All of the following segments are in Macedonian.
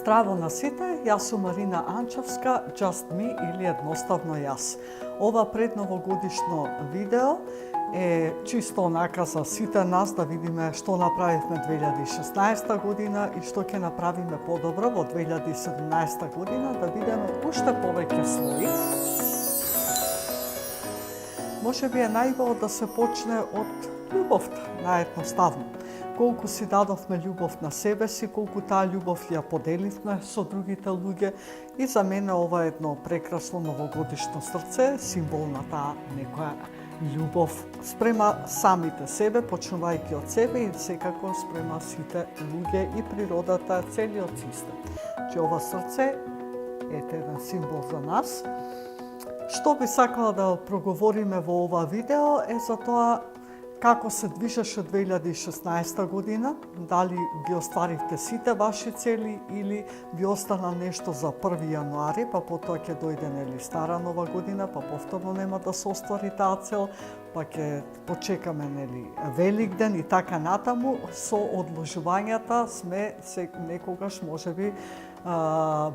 Здраво на сите, јас сум Марина Анчевска, Just Me или едноставно јас. Ова предновогодишно видео е чисто онака за сите нас да видиме што направивме 2016 година и што ќе направиме подобро во 2017 година, да бидеме уште повеќе своји. Можеби е најубаво да се почне од љубовта, наедноставно. Колку си дадовме љубов на себе си, колку таа љубов ја поделивме со другите луѓе, и за мене ова е едно прекрасно новогодишно срце, символ на таа некоја љубов спрема самите себе, почнувајќи од себе и секако спрема сите луѓе и природата, целиот систем. Че ова срце е еден символ за нас. Што би сакала да проговориме во ова видео е за тоа како се движеше 2016 година, дали ги остваривте сите ваши цели или ви остана нешто за 1 јануари, па потоа ќе дојде нели стара нова година, па повторно нема да се оствари таа цел, па ќе почекаме нели Великден и така натаму. Со одложувањата сме некогаш можеби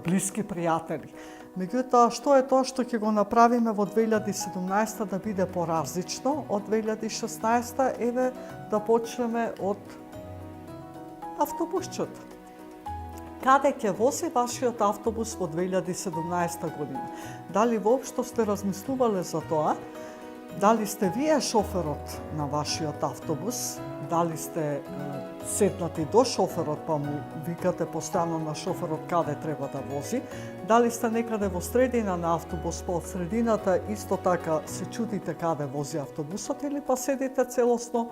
блиски пријатели. Меѓутоа, што е тоа што ќе го направиме во 2017 да биде поразлично од 2016? Еве да почнеме од автобусчето. Каде ќе вози вашиот автобус во 2017 година? Дали воопшто сте размислувале за тоа? Дали сте вие шоферот на вашиот автобус? Дали сте седнати до шоферот па му викате постојано на шоферот каде треба да вози? Дали сте некаде во средина на автобус, па од средината исто така се чудите каде вози автобусот, или па седите целосно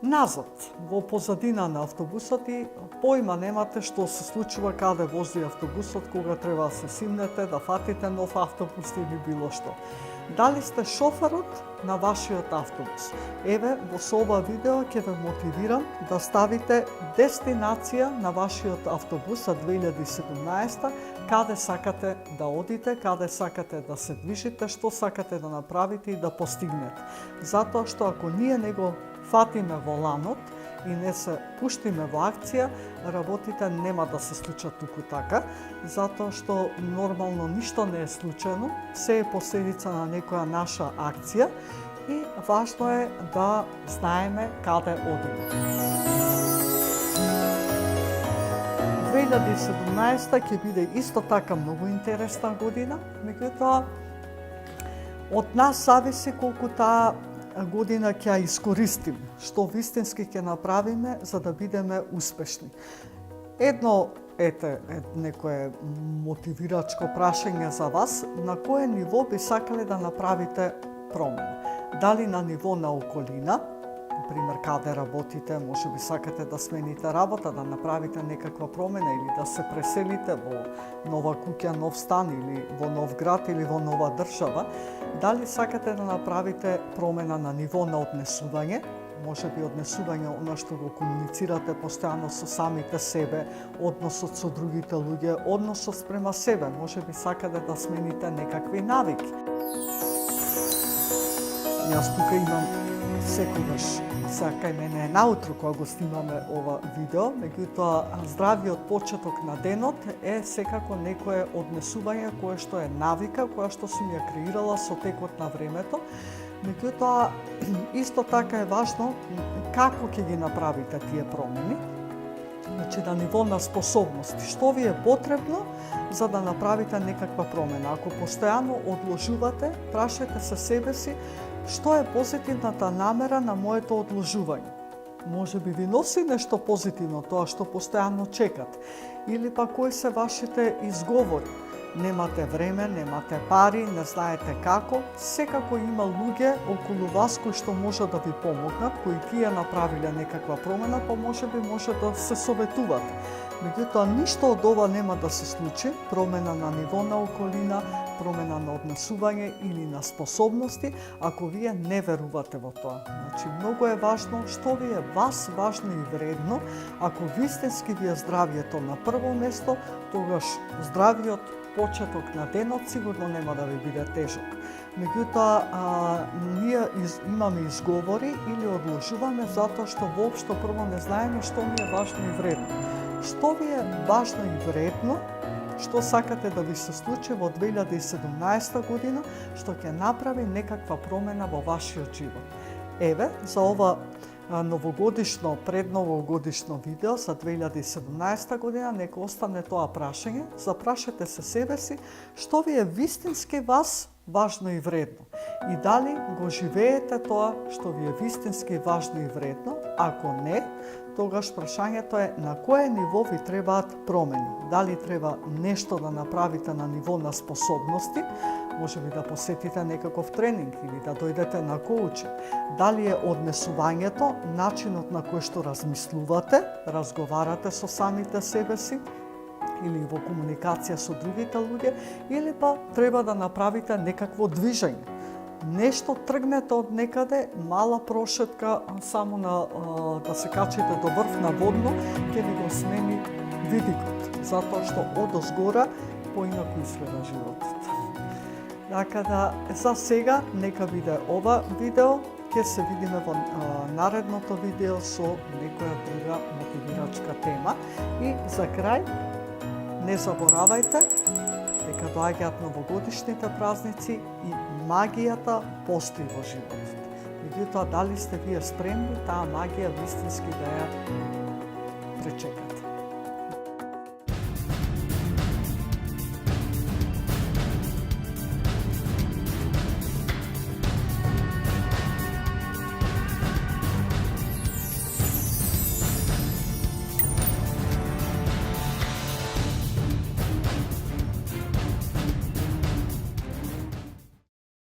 назад, во позадина на автобусот и појма немате што се случува каде вози автобусот, кога треба да се симнете, да фатите нов автобус или било што. Дали сте шоферот на вашиот автобус? Еве, со ова видео ќе ве мотивирам да ставите дестинација на вашиот автобус за 2017, каде сакате да одите, каде сакате да се движите, што сакате да направите и да постигнете. Затоа што ако ние не го фатиме воланот и не се пуштиме во акција, работите нема да се случат туку така, затоа што нормално ништо не е случајно, се е последица на некоја наша акција и важно е да знаеме каде одиме. 2017 ќе биде исто така многу интересна година, меѓутоа од нас зависи колку таа година ќе ја искористиме, што вистински ќе направиме за да бидеме успешни. Едно некое мотивирачко прашање за вас, на кое ниво би сакале да направите промена? Дали на ниво на околина, например каде работите, може би сакате да смените работа, да направите некаква промена или да се преселите во нова куќа, нов стан или во нов град или во нова држава. Дали сакате да направите промена на ниво на однесување, може би однесување она што го комуницирате постојано со самите себе, односот со другите луѓе, односот спрема себе, може би сакате да смените некакви навики. Јас тука имам секогаш, сега кај мене е наутро кога го снимаме ова видео, меѓутоа здравиот почеток на денот е секако некое однесување кое што е навика, која што сум ја креирала со текот на времето. Меѓутоа, исто така е важно како ќе ги направите тие промени, значи на ниво на способности. Што ви е потребно за да направите некаква промена? Ако постојано одложувате, прашајте се себе си што е позитивната намера на моето одложување. Може би ви носи нешто позитивно тоа што постојано чекате, или па кои се вашите изговори. Немате време, немате пари, не знаете како. Секако има луѓе околу вас кои што може да ви помогнат, кои тие направиле некаква промена, па може да се советувате. Меѓутоа, ништо од ова нема да се случи, промена на ниво на околина, промена на однесување или на способности, ако вие не верувате во тоа. Значи, многу е важно што ви е вас важно и вредно. Ако вистински ви е здравието на прво место, тогаш здравиот почеток на денот сигурно нема да ви биде тежок. Меѓутоа, ние имаме изговори или одложуваме затоа што воопшто прво не знаеме што ни е важно и вредно. што ви е важно и вредно, што сакате да ви се случи во 2017 година, што ќе направи некаква промена во вашиот живот. Еве, за ова новогодишно, предновогодишно видео за 2017 година, нека остане тоа прашање. Запрашате се себе си, што ви е вистински вас важно и вредно. И дали го живеете тоа што ви е вистински важно и вредно? Ако не, тогаш прашањето е на кое ниво ви требаат промени. Дали треба нешто да направите на ниво на способности, може би да посетите некаков тренинг или да дојдете на коучинг. Дали е однесувањето, начинот на кој што размислувате, разговарате со самите себе си, или во комуникација со другите луѓе, или па треба да направите некакво движење. Нешто тргнете од некаде, мала прошетка само да се качите до врв на водно, ќе ви го смени видикот, затоа што одозгора поинаку изгледа животот. Така да, за сега нека биде ова видео, ќе се видиме во наредното видео со некоја друга мотивирачка тема. И за крај, не заборавајте дека доаѓаат новогодишните празници и магијата постои во животот. Меѓутоа, дали сте вие спремни таа магија вистински да ја пречекате?